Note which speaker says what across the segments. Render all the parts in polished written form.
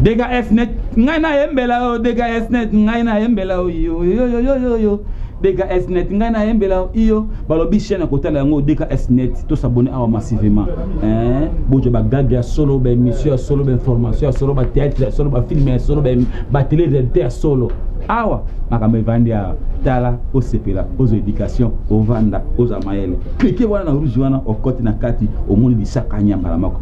Speaker 1: Dega Esnet, Ngana Embela, Dega Esnet, Ngana Embela, yo. Dega Esnet, Ngana Embela, yo. Balobi chaîne à côté de la Dega Esnet, tout s'abonner à massivement. Bojo Bagaga, solo, mission, solo, information, solo, théâtre, solo, film, solo, télé, réalité, solo. Awa, makambe vandia tala, au sepela, aux éducations, au vanda, aux amaël. Cliquez voilà dans rouge, au côté na kati, au monde du sakanya malamako.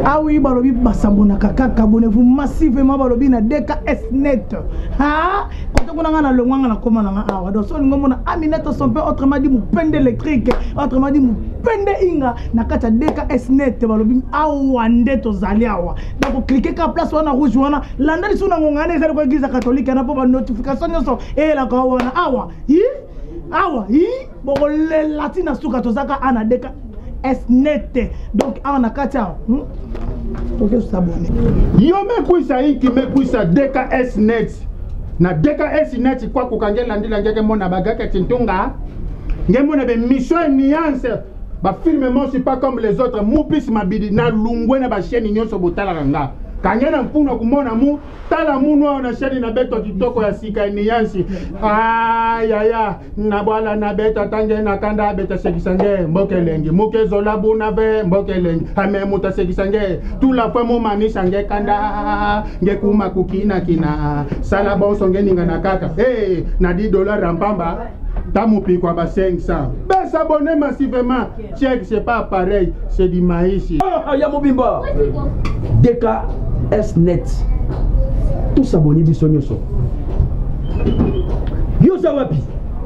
Speaker 2: Ah oui, balobi basabona kaka abonnez-vous massivement balobi na DKSnet. Ha? Quand on a na longwanga na koma na awa. Donc so ngomona Aminata son père autrement dit moupende électrique, autrement dit moupende inga na kata DKSnet balobi awa ndeto zali awa. Donc cliquez ka place wana rouge wana landa lisu na ngongane ezali ko église catholique na po ba notification nyonso e la ka wana awa. Hi? Awa, hi? Boko le latina suka tozaka ana DKSnet. Donc on a katia. Ok, s'abonner.
Speaker 3: Yo me kuisa inki me kuisa DKSnet. Na DKSnet kwa kukangela ndila ngeke mona bagaka tintunga. Ngemona be mission nuance. Ba filme moi c'est pas comme les autres. Mu bis mabidi na lungwe na ba chaîne nyonso botala kanga. Kangena mpuna kumona mu tala munwa na chaîne na beto kitoko ya sika nuance. Ya na bwala na beta tange na kanda beta sekisange mbokelengi muke zola buna ve mbokelengi ame muta sekisange tout la fois mo manisha nge kanda nge kuma kukina kina sala bonso nge ninga na kaka na $10 rampamba tamu pikwa ba 500 ben s'abonner massivement check c'est pas pareil c'est du maïs
Speaker 4: ya mobimba DKSnet tout s'abonner biso nyonso yoza wapi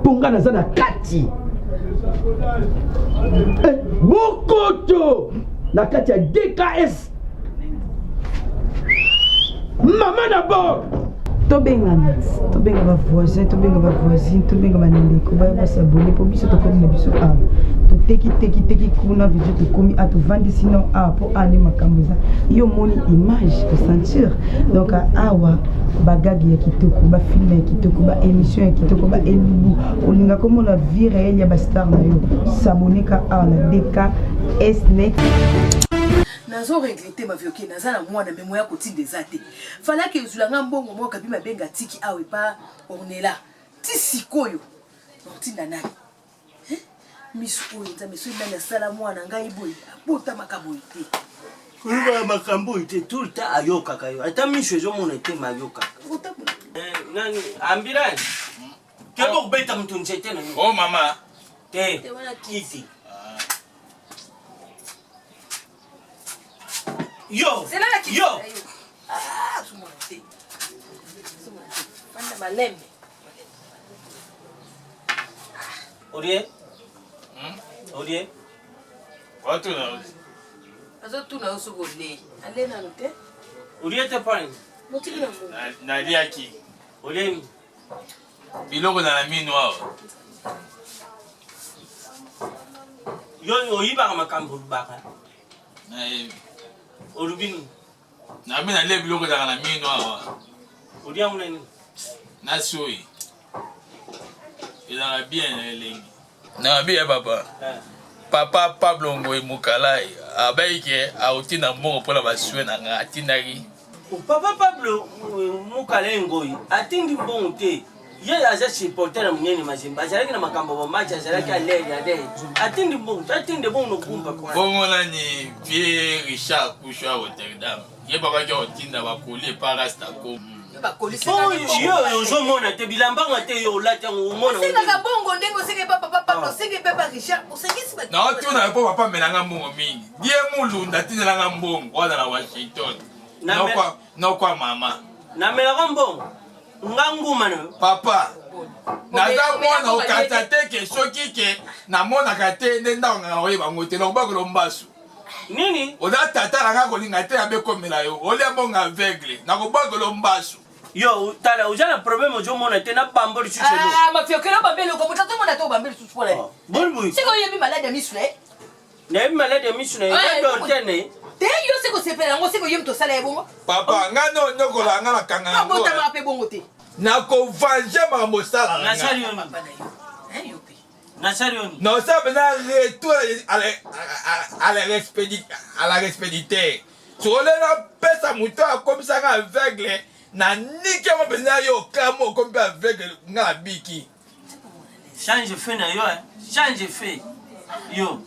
Speaker 4: ponga na zana kati bokoto na kati ya DKS mama na bord
Speaker 5: tobenga ba voisin tobenga ba voisine tobenga ba ndeko ba s'abonner pour biso to comme na biso a to teki kuna video to komi a to vandi sinon a pour aller makambuza yo moni image to sentir donc awa bagagi ya kitoko ba film ya kitoko ba émission ya kitoko ba elubu olinga comme la vie réelle ya ba star na yo s'abonner ka a na DKSnet.
Speaker 6: Nazo regretter ma vioki nazala mwana memo ya kotinde zate fala ke zulanga mbongo moka bima benga tiki awe pa ornela ti sikoyo ortinda nani misu oyo nza misu nani asala mwana ngai boy bota makambo ite
Speaker 7: kuba makambo ite tout ta ayoka kayo ata misu ezo mona ite mayoka nani ambirani kebo kubeta mtu nchete na
Speaker 8: oh mama
Speaker 7: te kiti yo
Speaker 6: sumonte panda malembe
Speaker 7: Orie
Speaker 8: watu na
Speaker 6: azo tuna usugole alena nte
Speaker 7: Orie te pani
Speaker 6: motiki na mo
Speaker 8: na liaki
Speaker 7: Orie
Speaker 8: biloko na mino awa
Speaker 7: yo oyiba makambo baka
Speaker 8: na
Speaker 7: orubini
Speaker 8: na mina le biloko na mino awa
Speaker 7: Orie muneni
Speaker 8: na soi ila bien elengi na bien papa Pablo Ngoy Mukalai abaike autina mbongo pola baswe na nga atinaki
Speaker 7: papa Pablo Mukalai Ngoy atindi mbongo te ye aza supporter munene mazimba azalaki na makambo ba match azalaki alele ade atindi mbongo kumba kwa
Speaker 8: bongo nani vie Richard Kusha Rotterdam ye baka jo tinda bakoli parasta ko
Speaker 7: yo ozomona te bilambanga te yo olati yango omona
Speaker 6: singaka bongo ndengo senge papa senge pepa Richard osengisi bato
Speaker 8: na tuna po papa melanga mbongo mingi die mulunda tinelanga mbongo wana na Washington na kwa mama
Speaker 7: na melanga mbongo nganguma no
Speaker 8: papa naza mwana okata te ke soki ke namonaka te nde ndanga oyeba ngo te nakobakolo mbasu
Speaker 7: nini
Speaker 8: oza tata nanga kolinga te abekomela yo olia mbongo aveugle nakobakolo mbasu
Speaker 7: yo tala uja na problème ozomona te na bamboli suselo
Speaker 6: mafiokelo bambele ko mutato mona to bambele suspola
Speaker 7: bolbu
Speaker 6: siko yebi malade misule
Speaker 7: na yebi malade misule ya dortene
Speaker 6: te yo siko sepela ngo siko yemto sala ebongo
Speaker 8: papa ngano nyokola ngala kanga ngo
Speaker 6: bota mape bongo te
Speaker 8: na ko vanje makambo sala
Speaker 7: na sali on na sali on
Speaker 8: non ça maintenant retour à la respédité sokolenga pesa moto akomisaka aveugle na nike mo penza yo kamo okomi aveugle nga abiki
Speaker 7: change fait na yo change fait yo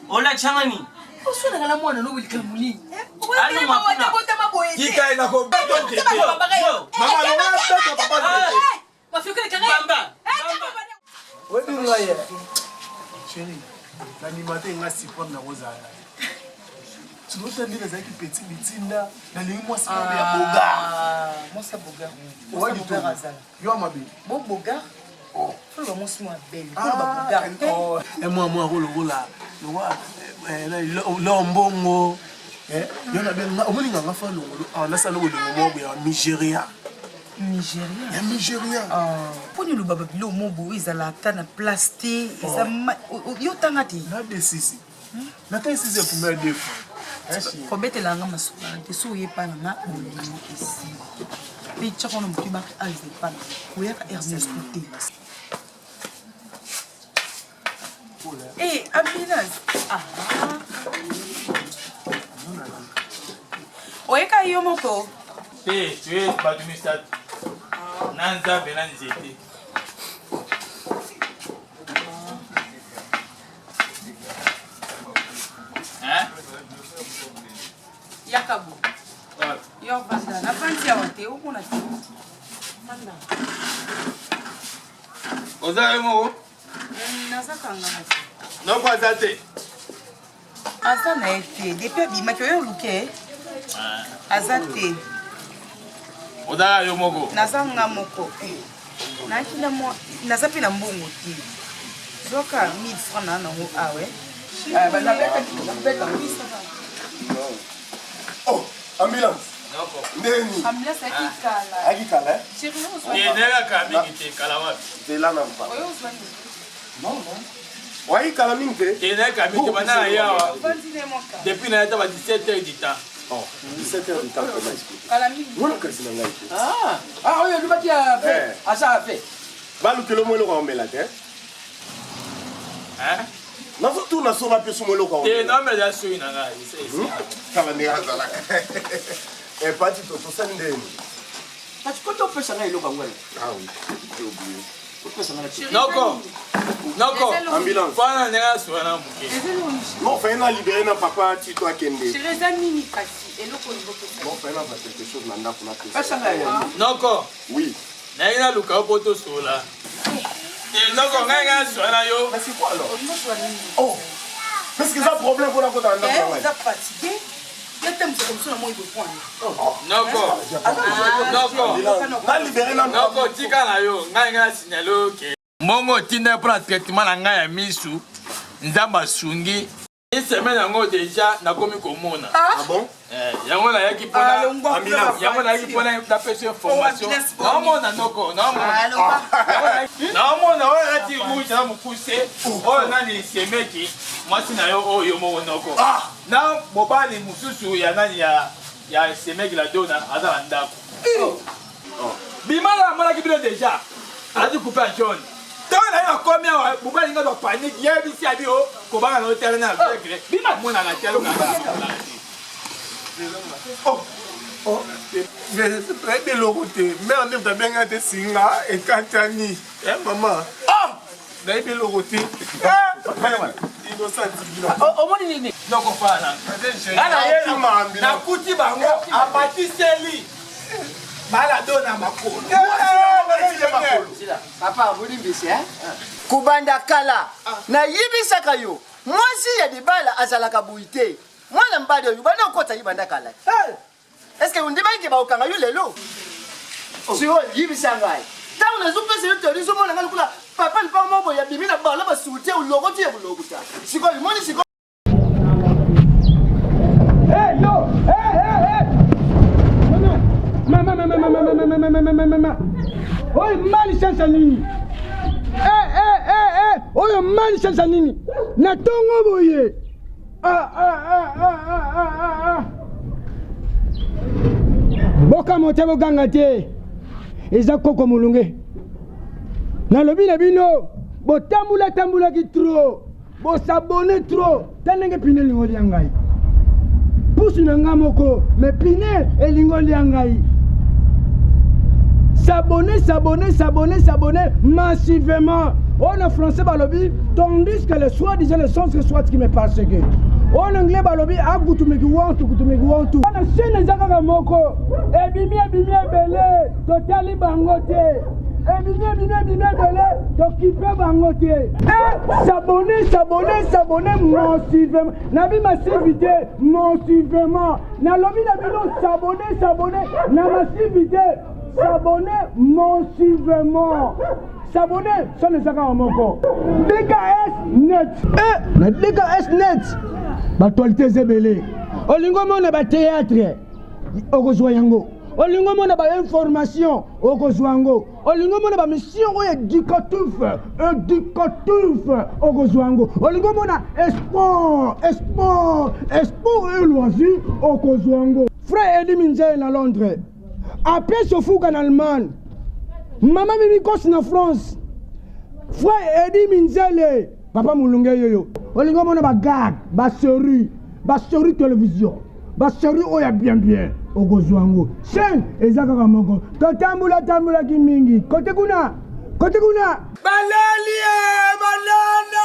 Speaker 7: ola changani
Speaker 6: osona kala mwana no wilika muli
Speaker 8: kika ina ko beto tete mama lo na beto papa
Speaker 6: mafikiri kanga
Speaker 4: wedunga ye
Speaker 9: chérie l'animateur nga support na kozala tunotandika ezalaki peti mitinda nalingi mwasi mabe ya boga
Speaker 5: mwasi boga
Speaker 9: owadi to yo amabe
Speaker 5: bo boga folo ba mwasi mwa belle folo ba boga
Speaker 9: mwa kolokola lombongo yo na benga omoninga nga fa longolo nasala olingo moko ya Nigeria
Speaker 5: Nigeria
Speaker 9: ya Nigeria
Speaker 5: poni lobaba bilo mobo ezala ata na place te eza yo tanga te
Speaker 9: na desisi nata esisi ya première deux fois
Speaker 5: kobetelanga masuka te so oyepa na nga olingo esi mpe tiaka wana motu ebaki alzepana oyaka ernest te ambulance oyeka yo moko
Speaker 8: te tue bato misato na nzambe na nzete
Speaker 5: yakabo yo vanda na fanti awa te okona te
Speaker 8: oza ye moko
Speaker 5: nazakanga na te
Speaker 8: noko aza te
Speaker 5: aza na ye te depuis abimaki oyo oluke aza te
Speaker 8: ozala yo moko
Speaker 5: nazanga moko nakila mwa naza mpe na mbongo te zoka 1000 francs na nango awe
Speaker 9: oh ambulance ndeni
Speaker 5: ambulance akikala
Speaker 9: akikala
Speaker 8: enelaka mingi te kala wapi
Speaker 9: telana mpa waikala mingi te
Speaker 8: enelaka mingi te bana na yawa depuis na yata ba 17 heures du temps
Speaker 9: 17 heures du temps comment explique
Speaker 5: kala mingi
Speaker 9: mwana kasi na ngai te
Speaker 4: oyo lobaki asa afe
Speaker 9: balukelo mo eloko aomela te nazotuna so bape so mo eloko aomela
Speaker 8: nomela soi na ngai
Speaker 9: tala ndenge azalaka epati tosali ndeni
Speaker 4: kasi koto opesa ngai eloko yango
Speaker 8: noko
Speaker 9: ambulance
Speaker 8: fana ndenge aswa na moke
Speaker 9: non faye na libere na papa tito akende
Speaker 5: eza nini kasi eloko olibopesa
Speaker 9: non faye na ba quelque chose na ndako na
Speaker 4: pesa ngai
Speaker 8: noko
Speaker 9: oui
Speaker 8: naye naluka po tosola noko ngai ngai aswa na yo
Speaker 9: mais c'est quoi alors oh parce que ça problème pour la côté en ndako
Speaker 5: oza fatigué yatambusa komso na moi ebopwana
Speaker 9: na libere na
Speaker 8: noko tika na yo ngai ngai asinyale oke mbongo otinda mpona traitement na ngai ya misu nzambe asungi semaine yango deja nakomi komona yango nayaki mpona napesa information naomona noko naomona oyo alati rouge na mokuse oyo nani semeki mwasi na yo oyo moko noko na mobali mosusu ya nani ya semeki la dona aza na ndako bimala amonaki bino deja alati coupe ya jaune ntango na ye akomi awa mobali nga bapanike yebisi abi o kobanga na otere na aveugle bimamonaka te
Speaker 9: eloko te mare nde tabenga te singa ekatani mama nayebi eloko te
Speaker 4: omoni nini
Speaker 8: nokofana nakuti bango abatiseli balado na makolo
Speaker 4: papa bolimbisi kubanda kala nayibisaka yo mwasi ya libala azalaka boyi te mwana mbali oyo bana okota yibanda kala eske undimaki baokanga yo lelo sio yibisa ngai ntango nazopesa yo teori zomona ngai lokula papa lipa mobo ya bimi na bala basuti ya uloko ti ya bulokuta sikoyo moni sikoyo
Speaker 2: mama oyo mali sasa nini oyo mali sasa nini na tongo boye boka mote boganga te eza koko mulunge nalobi na bino botambulaki trop bosabone trop ta ndenge pine lingoli ya ngai po
Speaker 10: pousse nanga moko mais pine elingo liangai s'abonner massivement. En français balobi tandis que le soi-disant le sens que soit qui me passe que en anglais balobi akutumeki wantu on chaîne ezaka moko ebimi belé totali bangote ebimi belé tokipe bangote s'abonner massivement nabi massivité massivement na lobi na bino s'abonner na massivité s'abonner massivement. S'abonner, ça ne sera pas mon corps. DKS net. La DKS net. L'actualité est belle. Olingo mona ba théâtre. Okozoyango. Olingo mona ba information. Okozoyango. Olingo mona ba mission éducatif. Okozoyango. Olingo mona sport et loisir. Okozoyango. Frère Eddie Minzé na Londres. Après ce fou en Allemagne. Maman Mimi Kos na France. Frère Eddie Minzele. Papa Moulunge yoyo. Olingo mona ba gag, ba série télévision. Ba série oya bien. Okozwango. Chaîne ezaka kamoko. Totambula ki mingi. Kote kuna. Balali banana.